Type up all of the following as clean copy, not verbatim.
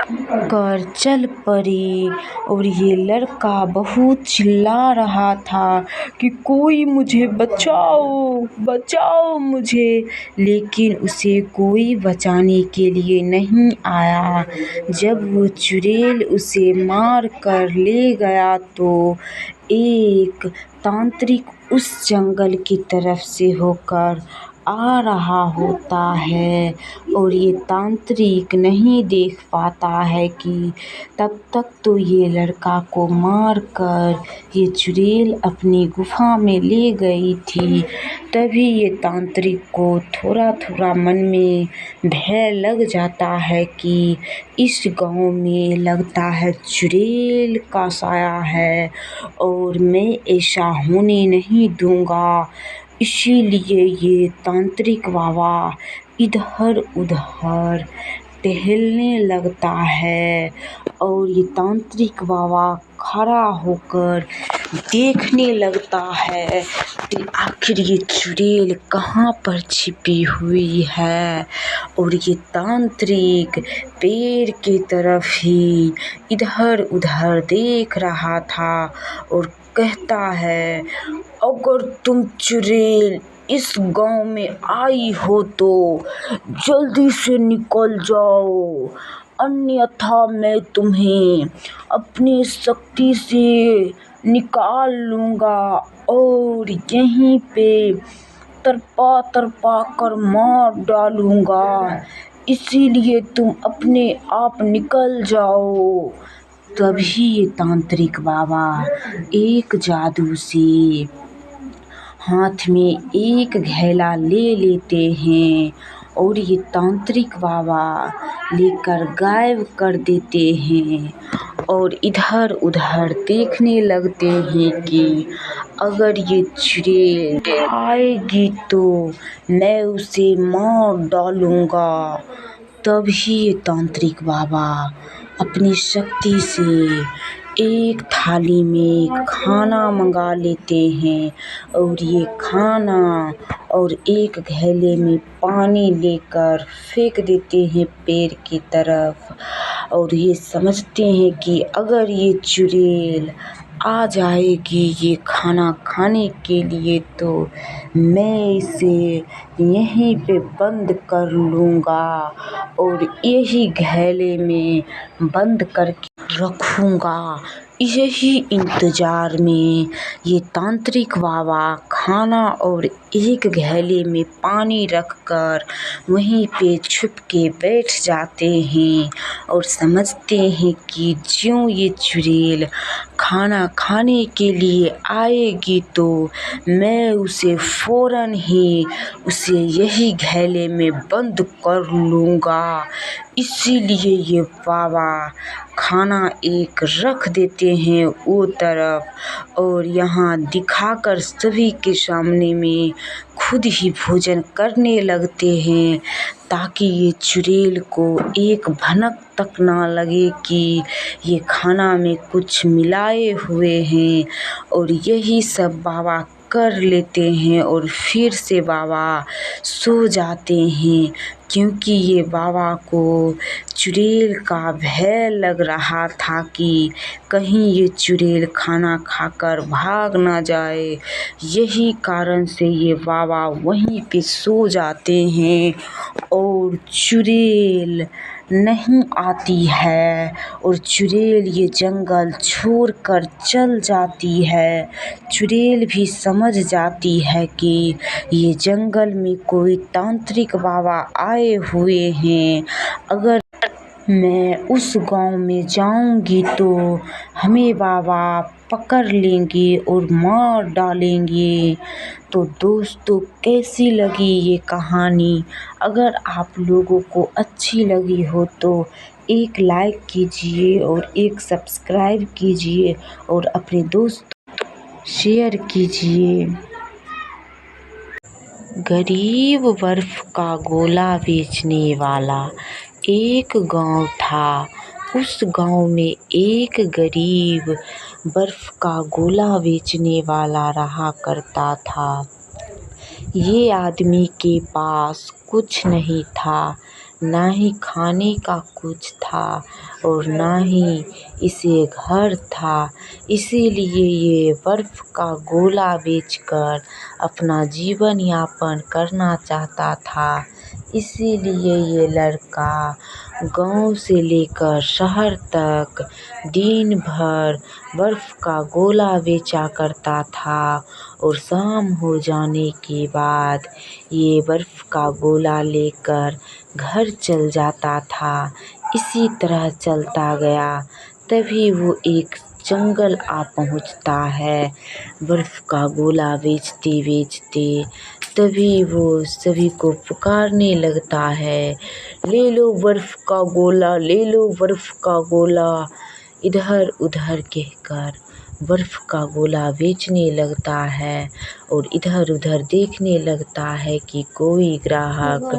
कर चल पड़ी। और ये लड़का बहुत चिल्ला रहा था कि कोई मुझे बचाओ, बचाओ मुझे, लेकिन उसे कोई बचाने के लिए नहीं आया। जब वो चुड़ैल उसे मार कर ले गया तो एक तांत्रिक उस जंगल की तरफ से होकर आ रहा होता है और ये तांत्रिक नहीं देख पाता है कि तब तक तो ये लड़का को मार कर ये चुड़ैल अपनी गुफा में ले गई थी। तभी ये तांत्रिक को थोड़ा थोड़ा मन में भय लग जाता है कि इस गांव में लगता है चुड़ैल का साया है और मैं ऐसा होने नहीं दूंगा। इसीलिए ये तांत्रिक बाबा इधर उधर टहलने लगता है और ये तांत्रिक बाबा खड़ा होकर देखने लगता है कि आखिर ये चुड़ैल कहाँ पर छिपी हुई है। और ये तांत्रिक पेड़ की तरफ ही इधर उधर देख रहा था और कहता है, अगर तुम चुड़ैल इस गांव में आई हो तो जल्दी से निकल जाओ, अन्यथा मैं तुम्हें अपनी शक्ति से निकाल लूँगा और यहीं पे तरपा तरपा कर मार डालूँगा। इसीलिए तुम अपने आप निकल जाओ। तभी ये तांत्रिक बाबा एक जादू से हाथ में एक घैला ले लेते हैं और ये तांत्रिक बाबा लेकर गायब कर देते हैं और इधर उधर देखने लगते हैं कि अगर ये चुड़ैल आएगी तो मैं उसे मार डालूँगा। तभी ये तांत्रिक बाबा अपनी शक्ति से एक थाली में खाना मंगा लेते हैं और ये खाना और एक घैले में पानी लेकर फेंक देते हैं पेड़ की तरफ और ये समझते हैं कि अगर ये चुड़ैल आ जाएगी ये खाना खाने के लिए तो मैं इसे यहीं पे बंद कर लूँगा और यही घैले में बंद करके रखूँगा। यही इंतज़ार में ये तांत्रिक बाबा खाना और एक घैले में पानी रखकर वहीं पे छुप के बैठ जाते हैं और समझते हैं कि ज्यों ये चुड़ैल खाना खाने के लिए आएगी तो मैं उसे फ़ौरन ही उसे यही घैले में बंद कर लूँगा। इसीलिए ये बाबा खाना एक रख देते हैं वो तरफ और यहाँ दिखाकर सभी के सामने में खुद ही भोजन करने लगते हैं ताकि ये चुड़ैल को एक भनक तक ना लगे कि ये खाना में कुछ मिलाए हुए हैं। और यही सब बाबा कर लेते हैं और फिर से बाबा सो जाते हैं क्योंकि ये बाबा को चुड़ैल का भय लग रहा था कि कहीं ये चुड़ैल खाना खाकर भाग ना जाए। यही कारण से ये बाबा वहीं पे सो जाते हैं और चुड़ैल नहीं आती है और चुड़ैल ये जंगल छोड़कर चल जाती है। चुड़ैल भी समझ जाती है कि ये जंगल में कोई तांत्रिक बाबा आए हुए हैं। अगर मैं उस गांव में जाऊंगी तो हमें बाबा पकड़ लेंगे और मार डालेंगे। तो दोस्तों कैसी लगी ये कहानी? अगर आप लोगों को अच्छी लगी हो तो एक लाइक कीजिए और एक सब्सक्राइब कीजिए और अपने दोस्तों शेयर कीजिए। गरीब बर्फ का गोला बेचने वाला एक गांव था। उस गांव में एक गरीब बर्फ का गोला बेचने वाला रहा करता था। ये आदमी के पास कुछ नहीं था, ना ही खाने का कुछ था और ना ही इसे घर था। इसीलिए ये बर्फ़ का गोला बेचकर अपना जीवन यापन करना चाहता था। इसीलिए ये लड़का गाँव से लेकर शहर तक दिन भर बर्फ़ का गोला बेचा करता था और शाम हो जाने के बाद ये बर्फ़ का गोला लेकर घर चल जाता था। इसी तरह चलता गया। तभी वो एक जंगल आ पहुँचता है बर्फ़ का गोला बेचते-बेचते। तभी वो सभी को पुकारने लगता है, ले लो बर्फ़ का गोला, ले लो बर्फ़ का गोला। इधर-उधर कहकर बर्फ़ का गोला बेचने लगता है और इधर-उधर देखने लगता है कि कोई ग्राहक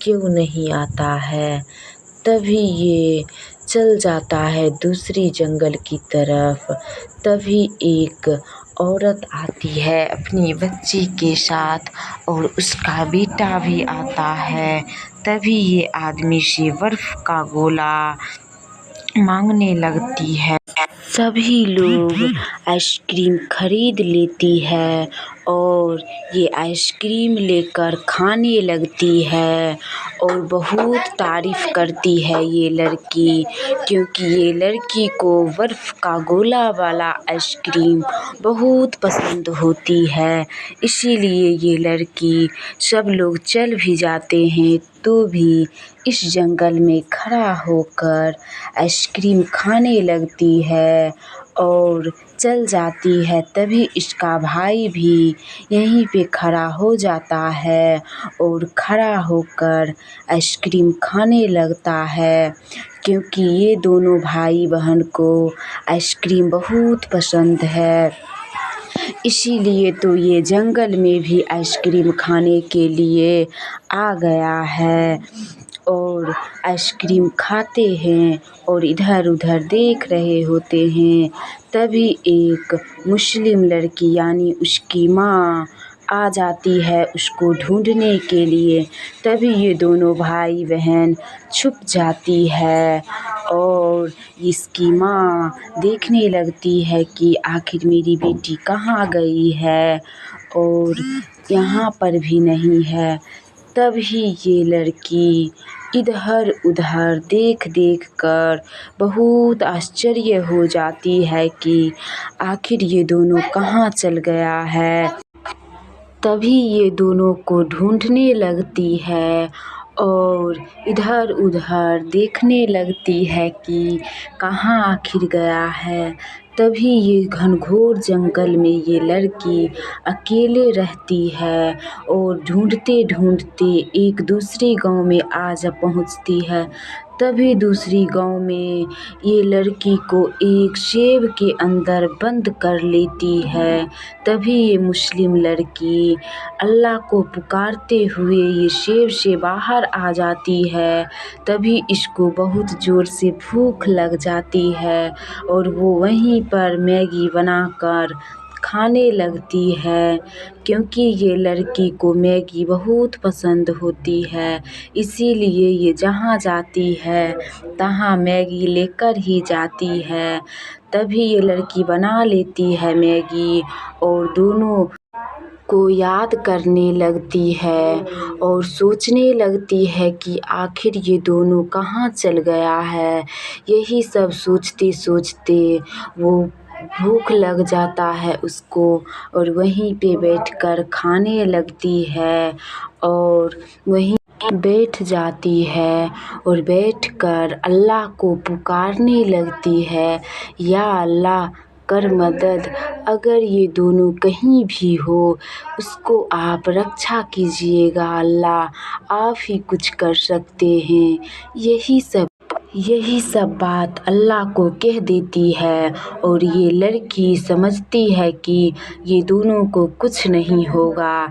क्यों नहीं आता है। तभी ये चल जाता है दूसरी जंगल की तरफ। तभी एक औरत आती है अपनी बच्ची के साथ और उसका बेटा भी आता है। तभी ये आदमी से बर्फ़ का गोला मांगने लगती है। सभी लोग आइसक्रीम खरीद लेती है और ये आइसक्रीम लेकर खाने लगती है और बहुत तारीफ़ करती है ये लड़की, क्योंकि ये लड़की को बर्फ़ का गोला वाला आइसक्रीम बहुत पसंद होती है। इसीलिए ये लड़की, सब लोग चल भी जाते हैं तो भी इस जंगल में खड़ा होकर आइसक्रीम खाने लगती है और चल जाती है। तभी इसका भाई भी यहीं पे खड़ा हो जाता है और खड़ा होकर आइसक्रीम खाने लगता है, क्योंकि ये दोनों भाई बहन को आइसक्रीम बहुत पसंद है। इसीलिए तो ये जंगल में भी आइसक्रीम खाने के लिए आ गया है और आइसक्रीम खाते हैं और इधर-उधर देख रहे होते हैं। तभी एक मुस्लिम लड़की यानी उसकी माँ आ जाती है उसको ढूँढने के लिए। तभी ये दोनों भाई बहन छुप जाती है और इसकी माँ देखने लगती है कि आखिर मेरी बेटी कहाँ गई है और यहाँ पर भी नहीं है। तभी ये लड़की इधर-उधर देख-देख कर बहुत आश्चर्य हो जाती है कि आखिर ये दोनों कहाँ चल गया है। तभी ये दोनों को ढूँढने लगती है और इधर-उधर देखने लगती है कि कहाँ आखिर गया है। तभी ये घनघोर जंगल में ये लड़की अकेले रहती है और ढूँढते-ढूँढते एक दूसरे गाँव में आ जा पहुँचती है। तभी दूसरी गाँव में ये लड़की को एक सेब के अंदर बंद कर लेती है। तभी ये मुस्लिम लड़की अल्लाह को पुकारते हुए ये सेब से बाहर आ जाती है। तभी इसको बहुत ज़ोर से भूख लग जाती है और वो वहीं पर मैगी बनाकर खाने लगती है, क्योंकि ये लड़की को मैगी बहुत पसंद होती है। इसीलिए ये जहाँ जाती है तहाँ मैगी लेकर ही जाती है। तभी ये लड़की बना लेती है मैगी और दोनों को याद करने लगती है और सोचने लगती है कि आखिर ये दोनों कहाँ चल गया है। यही सब सोचते-सोचते वो भूख लग जाता है उसको और वहीं पे बैठकर खाने लगती है और वहीं बैठ जाती है और बैठकर अल्लाह को पुकारने लगती है, या अल्लाह कर मदद, अगर ये दोनों कहीं भी हो उसको आप रक्षा कीजिएगा अल्लाह, आप ही कुछ कर सकते हैं। यही सब बात अल्लाह को कह देती है और ये लड़की समझती है कि ये दोनों को कुछ नहीं होगा।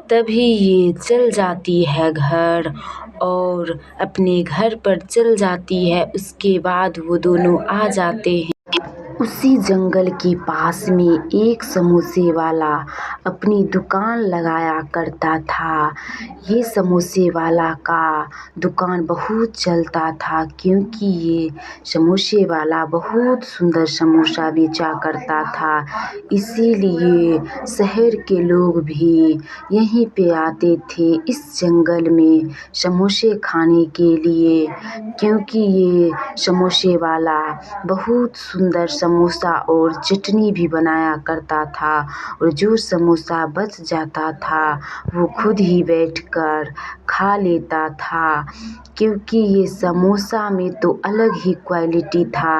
तभी ये चल जाती है घर और अपने घर पर चल जाती है। उसके बाद वो दोनों आ जाते हैं। उसी जंगल के पास में एक समोसे वाला अपनी दुकान लगाया करता था। ये समोसे वाला का दुकान बहुत चलता था, क्योंकि ये समोसे वाला बहुत सुंदर समोसा बेचा करता था। इसीलिए शहर के लोग भी यहीं पे आते थे इस जंगल में समोसे खाने के लिए, क्योंकि ये समोसे वाला बहुत सुंदर समोसा और चटनी भी बनाया करता था। और जो समोसा बच जाता था वो खुद ही बैठकर खा लेता था, क्योंकि ये समोसा में तो अलग ही क्वालिटी था।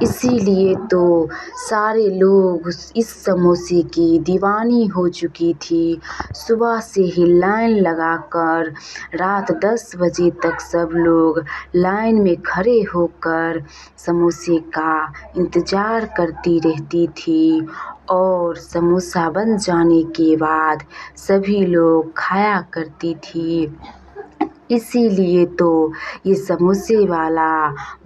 इसीलिए तो सारे लोग इस समोसे की दीवानी हो चुकी थी। सुबह से ही लाइन लगाकर रात 10 बजे तक सब लोग लाइन में खड़े होकर समोसे का इंतज़ार करती रहती थी। और समोसा बन जाने के बाद सभी लोग खाया करती थी। इसीलिए तो ये समोसे वाला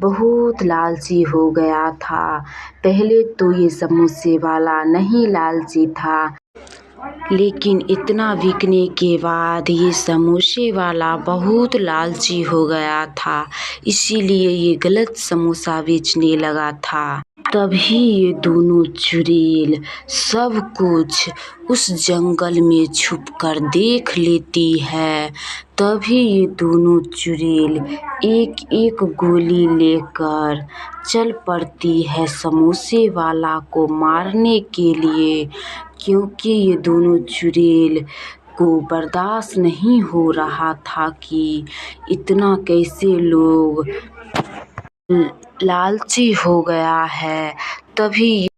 बहुत लालची हो गया था। पहले तो ये समोसे वाला नहीं लालची था, लेकिन इतना बिकने के बाद ये समोसे वाला बहुत लालची हो गया था। इसीलिए ये गलत समोसा बेचने लगा था। तभी ये दोनों चुड़ैल सब कुछ उस जंगल में छुपकर देख लेती है। तभी ये दोनों चुड़ैल एक एक गोली लेकर चल पड़ती है समोसे वाला को मारने के लिए, क्योंकि ये दोनों चुड़ैल को बर्दाश्त नहीं हो रहा था कि इतना कैसे लोग लालची हो गया है। तभी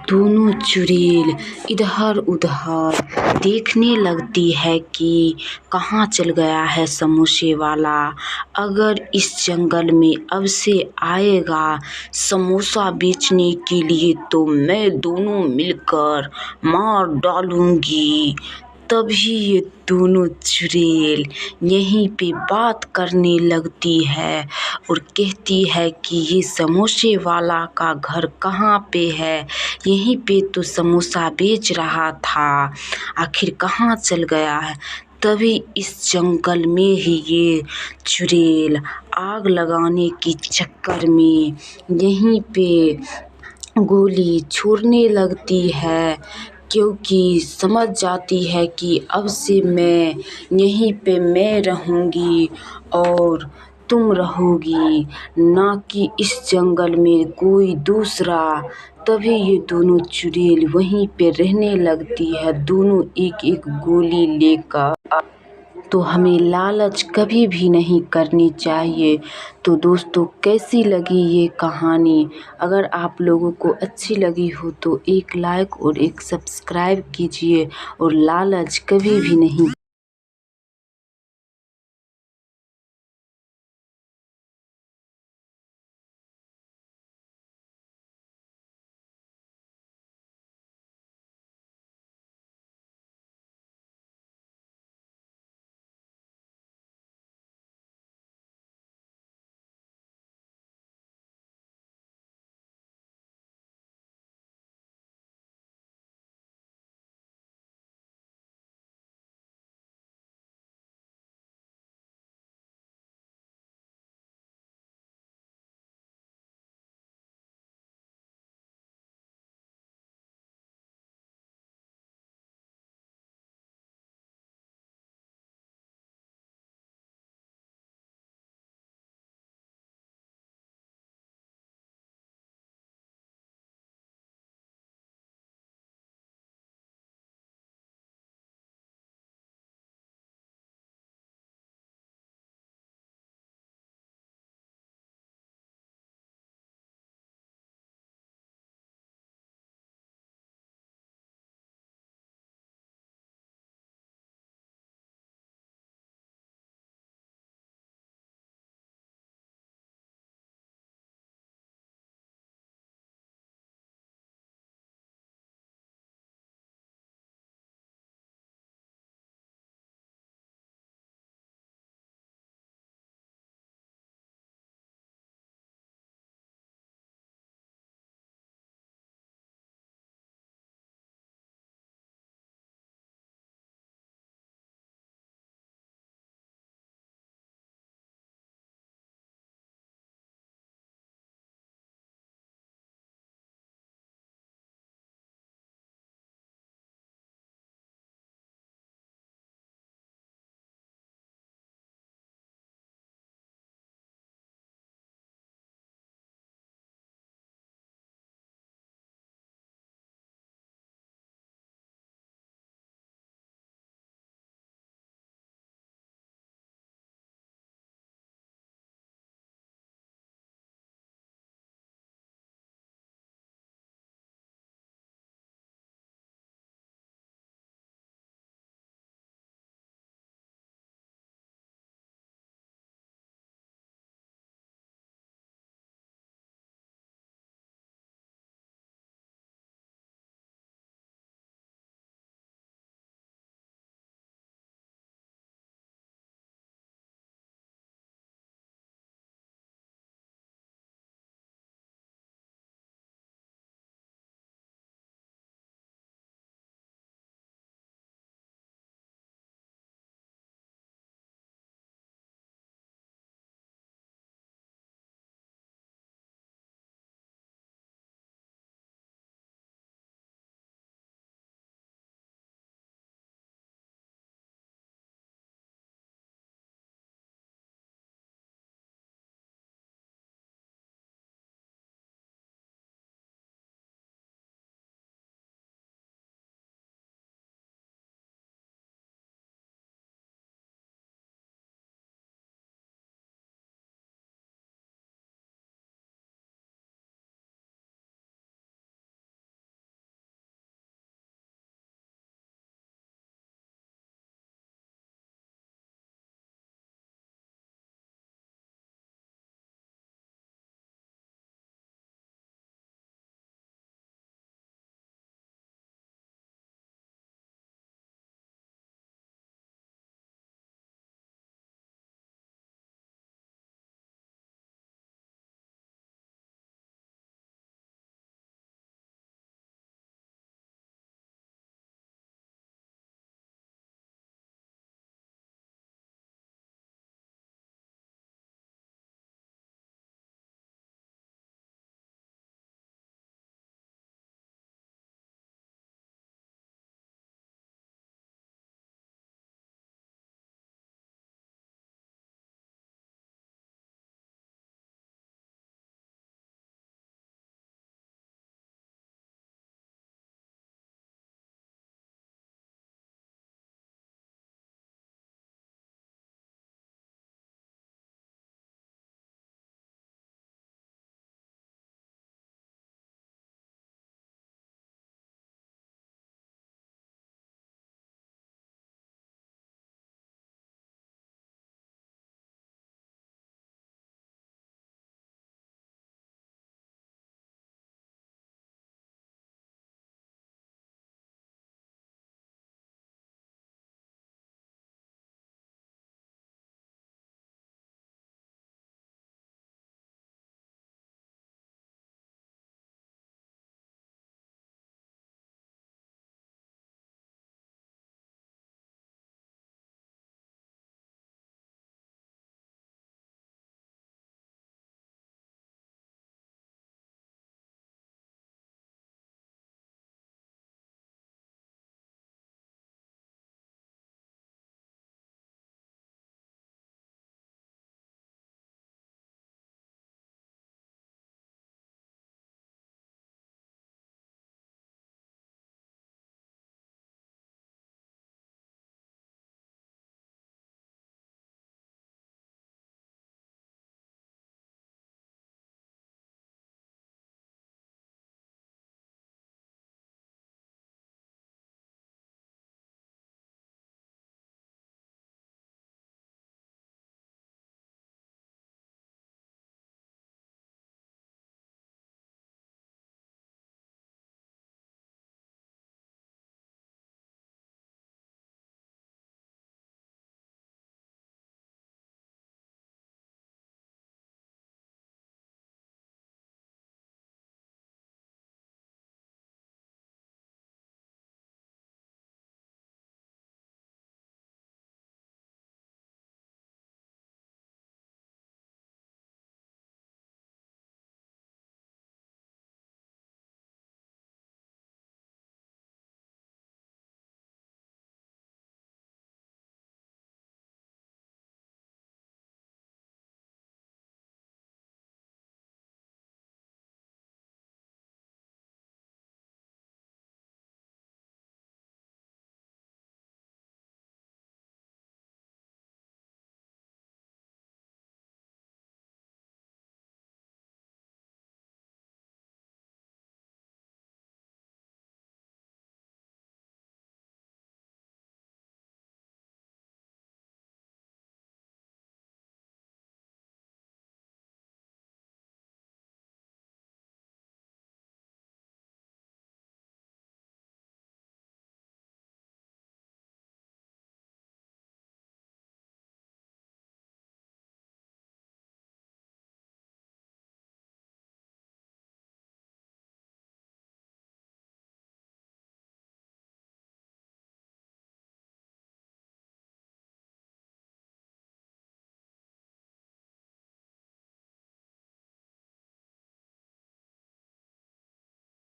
दोनों चुड़ैल इधर उधर देखने लगती है कि कहाँ चल गया है समोसे वाला। अगर इस जंगल में अब से आएगा समोसा बेचने के लिए तो मैं दोनों मिलकर मार डालूंगी। तभी ये दोनों चुड़ैल यहीं पे बात करने लगती है और कहती है कि ये समोसे वाला का घर कहाँ पे है, यहीं पे तो समोसा बेच रहा था, आखिर कहाँ चल गया है। तभी इस जंगल में ही ये चुड़ैल आग लगाने के चक्कर में यहीं पे गोली छोड़ने लगती है, क्योंकि समझ जाती है कि अब से मैं यहीं पे मैं रहूँगी और तुम रहोगी, ना कि इस जंगल में कोई दूसरा। तभी ये दोनों चुड़ैल वहीं पे रहने लगती है, दोनों एक एक गोली लेकर। तो हमें लालच कभी भी नहीं करनी चाहिए। तो दोस्तों, कैसी लगी ये कहानी? अगर आप लोगों को अच्छी लगी हो तो एक लाइक और एक सब्सक्राइब कीजिए, और लालच कभी भी नहीं